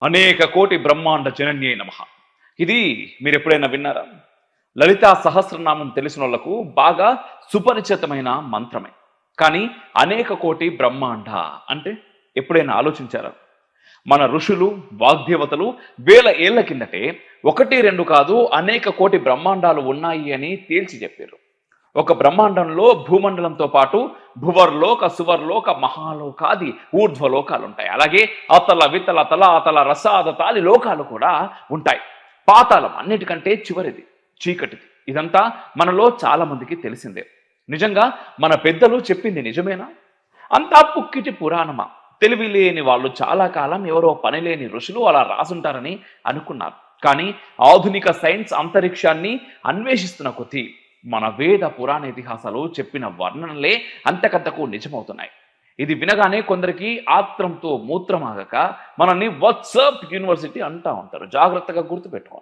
అనేక కోటి బ్రహ్మాండ జనన్యే నమః. ఇది మీరు ఎప్పుడైనా విన్నారా? లలితా సహస్రనామం తెలిసిన వాళ్ళకు బాగా సుపరిచితమైన మంత్రమే. కానీ అనేక కోటి బ్రహ్మాండ అంటే ఎప్పుడైనా ఆలోచించారా? మన ఋషులు, వాగ్దేవతలు వేల ఏళ్ల కిందటే ఒకటి రెండు కాదు అనేక కోటి బ్రహ్మాండాలు ఉన్నాయి అని తేల్చి చెప్పారు. ఒక బ్రహ్మాండంలో భూమండలంతో పాటు భువర్లోక, సువర్లోక, మహాలోకాది ఊర్ధ్వలోకాలు ఉంటాయి. అలాగే అతల వితల తలాతల రసాద తాలి లోకాలు కూడా ఉంటాయి. పాతాళం అన్నిటికంటే చివరిది, చీకటిది. ఇదంతా మనలో చాలా మందికి తెలిసిందే. నిజంగా మన పెద్దలు చెప్పింది నిజమేనా? అంతా పుక్కిటి పురాణమా? తెలివి లేని వాళ్ళు చాలా కాలం ఎవరో పని లేని ఋషులు అలా రాసుంటారని అనుకున్నారు. కానీ ఆధునిక సైన్స్ అంతరిక్షాన్ని అన్వేషిస్తున్న కొద్దీ మన వేద పురాణ ఇతిహాసాలు చెప్పిన వర్ణనలే అంతకంతకు నిజమవుతున్నాయి. ఇది వినగానే కొందరికి ఆత్రంతో మూత్రమాగక మనల్ని వాట్సాప్ యూనివర్సిటీ అంటా ఉంటారు. జాగ్రత్తగా గుర్తుపెట్టుకోండి.